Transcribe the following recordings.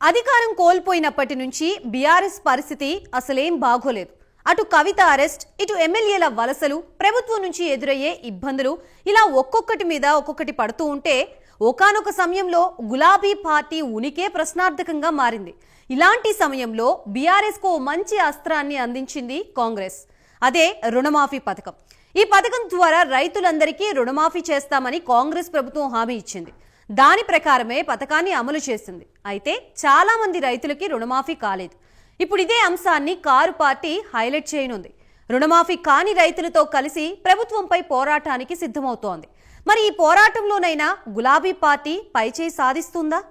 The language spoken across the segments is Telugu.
అధికారం కోల్పోయినప్పటి నుంచి బీఆర్ఎస్ పరిస్థితి అసలేం బాగోలేదు. అటు కవిత అరెస్ట్, ఇటు ఎమ్మెల్యేల వలసలు, ప్రభుత్వం నుంచి ఎదురయ్యే ఇబ్బందులు ఇలా ఒక్కొక్కటి మీద ఒక్కొక్కటి పడుతూ ఉంటే ఒకానొక సమయంలో గులాబీ పార్టీ ఉనికే ప్రశ్నార్థకంగా మారింది. ఇలాంటి సమయంలో బీఆర్ఎస్ కు మంచి అస్త్రాన్ని అందించింది కాంగ్రెస్. అదే రుణమాఫీ పథకం. ఈ పథకం ద్వారా రైతులందరికీ రుణమాఫీ చేస్తామని కాంగ్రెస్ ప్రభుత్వం హామీ ఇచ్చింది. దాని ప్రకారమే పథకాన్ని అమలు చేసింది. అయితే చాలా మంది రైతులకి రుణమాఫీ కాలేదు. ఇప్పుడు ఇదే అంశాన్ని కారు పార్టీ హైలైట్ చేయనుంది. రుణమాఫీ కాని రైతులతో కలిసి ప్రభుత్వంపై పోరాటానికి సిద్ధమవుతోంది. మరి ఈ పోరాటంలోనైనా గులాబీ పార్టీ పైచేయి సాధిస్తుందా?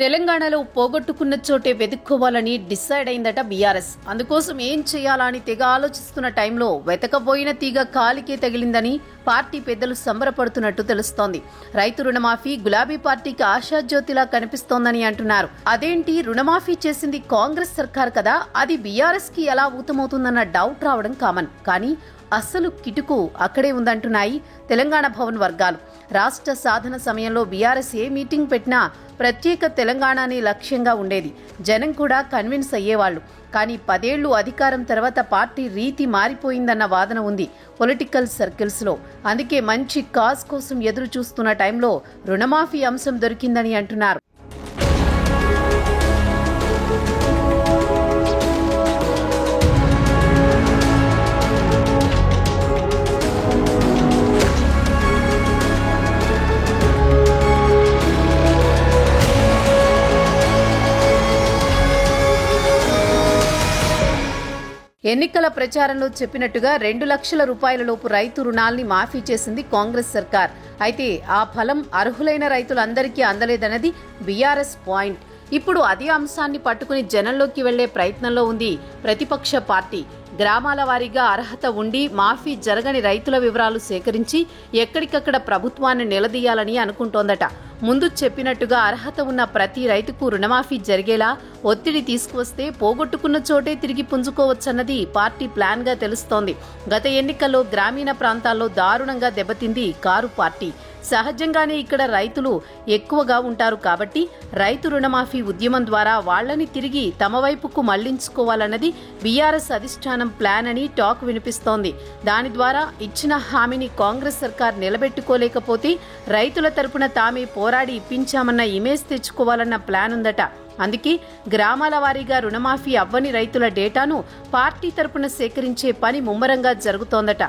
తెలంగాణలో పోగొట్టుకున్న చోటే వెతుక్కోవాలని డిసైడ్ అయిందట బీఆర్ఎస్. అందుకోసం ఏం చేయాలా అని తెగ ఆలోచిస్తున్న టైంలో వెతకబోయిన తీగ కాలికే తగిలిందని పార్టీ పెద్దలు సంబరపడుతున్నట్టు తెలుస్తోంది. రైతు రుణమాఫీ గులాబీ పార్టీకి ఆశాజ్యోతిలా కనిపిస్తోందని అంటున్నారు. అదేంటి, రుణమాఫీ చేసింది కాంగ్రెస్ సర్కార్ కదా, అది బీఆర్ఎస్ కి ఎలా ఊతమవుతుందన్న డౌట్ రావడం కామన్. కానీ అసలు కిటుకు అక్కడే ఉందంటున్నాయి తెలంగాణ భవన్ వర్గాలు. రాష్ట్ర సాధన సమయంలో బీఆర్ఎస్ ఏ మీటింగ్ పెట్టినా ప్రత్యేక తెలంగాణని లక్ష్యంగా ఉండేది. జనం కూడా కన్విన్స్ అయ్యేవాళ్లు. కానీ 10 ఏళ్లు అధికారం తర్వాత పార్టీ రీతి మారిపోయిందన్న వాదన ఉంది పొలిటికల్ సర్కిల్స్ లో. అందుకే మంచి కాజ్ కోసం ఎదురు చూస్తున్న టైంలో రుణమాఫీ అంశం దొరికిందని అంటున్నారు. ఎన్నికల ప్రచారంలో చెప్పినట్టుగా 2 లక్షల రూపాయల లోపు రైతు రుణాల్ని మాఫీ చేసింది కాంగ్రెస్ సర్కార్. అయితే ఆ ఫలం అర్హులైన రైతులందరికీ అందలేదన్నది బీఆర్ఎస్ పాయింట్. ఇప్పుడు అదే అంశాన్ని పట్టుకుని జనంలోకి వెళ్లే ప్రయత్నంలో ఉంది ప్రతిపక్ష పార్టీ. గ్రామాల వారీగా అర్హత ఉండి మాఫీ జరగని రైతుల వివరాలు సేకరించి ఎక్కడికక్కడ ప్రభుత్వాన్ని నిలదీయాలని అనుకుంటోందట. ముందు చెప్పినట్టుగా అర్హత ఉన్న ప్రతి రైతుకు రుణమాఫీ జరిగేలా ఒత్తిడి తీసుకువస్తే పోగొట్టుకున్న చోటే తిరిగి పుంజుకోవచ్చన్నది పార్టీ ప్లాన్ గా తెలుస్తోంది. గత ఎన్నికల్లో గ్రామీణ ప్రాంతాల్లో దారుణంగా దెబ్బతింది కారు పార్టీ. సహజంగానే ఇక్కడ రైతులు ఎక్కువగా ఉంటారు కాబట్టి రైతు రుణమాఫీ ఉద్యమం ద్వారా వాళ్లని తిరిగి తమ వైపుకు మళ్లించుకోవాలన్నది బీఆర్ఎస్ అధిష్టానం ప్లాన్ అని టాక్ వినిపిస్తోంది. దాని ద్వారా ఇచ్చిన హామీని కాంగ్రెస్ సర్కార్ నిలబెట్టుకోలేకపోతే రైతుల తరపున తామే పోరాడి ఇప్పించామన్న ఇమేజ్ తెచ్చుకోవాలన్న ప్లాన్ ఉందట. అందుకే గ్రామాల వారీగా రుణమాఫీ అవ్వని రైతుల డేటాను పార్టీ తరపున సేకరించే పని ముమ్మరంగా జరుగుతోందట.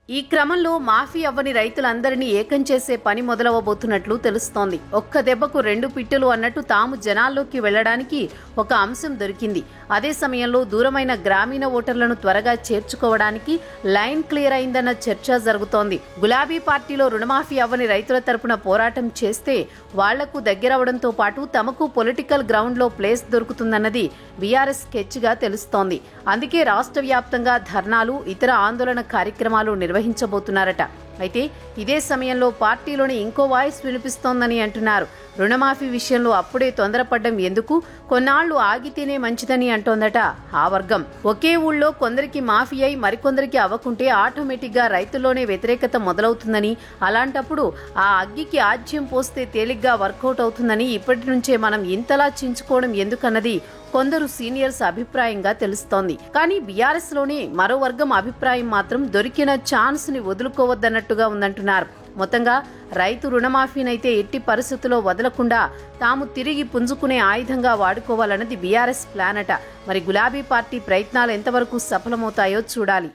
ఈ క్రమంలో మాఫీ అవ్వని రైతులందరినీ ఏకం చేసే పని మొదలవబోతున్నట్లు తెలుస్తోంది. ఒక్క దెబ్బకు 2 పిట్టలు అన్నట్టు తాము జనాల్లోకి వెళ్లడానికి ఒక అంశం దొరికింది. అదే సమయంలో దూరమైన గ్రామీణ ఓటర్లను త్వరగా చేర్చుకోవడానికి లైన్ క్లియర్ అయిందన్న చర్చ జరుగుతోంది. గులాబీ పార్టీలో రుణమాఫీ అవ్వని రైతుల తరపున పోరాటం చేస్తే వాళ్లకు దగ్గరవడంతో పాటు తమకు పొలిటికల్ గ్రౌండ్ లో ప్లేస్ దొరుకుతుందన్నది బీఆర్ఎస్ స్కెచ్ గా తెలుస్తోంది. అందుకే రాష్ట్ర వ్యాప్తంగా ధర్నాలు, ఇతర ఆందోళన కార్యక్రమాలు నిర్వహించబోతున్నారట. అయితే ఇదే సమయంలో పార్టీలోని ఇంకో వాయిస్ వినిపిస్తోందని అంటున్నారు. రుణమాఫీ విషయంలో అప్పుడే తొందరపడ్డం ఎందుకు, కొన్నాళ్లు ఆగితేనే మంచిదని అంటోందట ఆ వర్గం. ఒకే ఊళ్ళో కొందరికి మాఫీ అయి మరికొందరికి అవ్వకుంటే ఆటోమేటిక్ గా రైతుల్లోనే వ్యతిరేకత మొదలవుతుందని, అలాంటప్పుడు ఆ అగ్గికి ఆజ్యం పోస్తే తేలిగ్గా వర్కౌట్ అవుతుందని ఇప్పటి నుంచే మనం ఇంతలా చించుకోవడం ఎందుకన్నది కొందరు సీనియర్స్ అభిప్రాయంగా తెలుస్తోంది. కానీ బీఆర్ఎస్ లోనే మరో వర్గం అభిప్రాయం మాత్రం దొరికిన ఛాన్స్ ని వదులుకోవద్దన్నట్టుగా ఉందంటున్నారు. మొత్తంగా రైతు రుణమాఫీనైతే ఎట్టి పరిస్థితుల్లో వదలకుండా తాము తిరిగి పుంజుకునే ఆయుధంగా వాడుకోవాలన్నది బీఆర్ఎస్ ప్లాన్ అట. మరి గులాబీ పార్టీ ప్రయత్నాలు ఎంతవరకు సఫలమవుతాయో చూడాలి.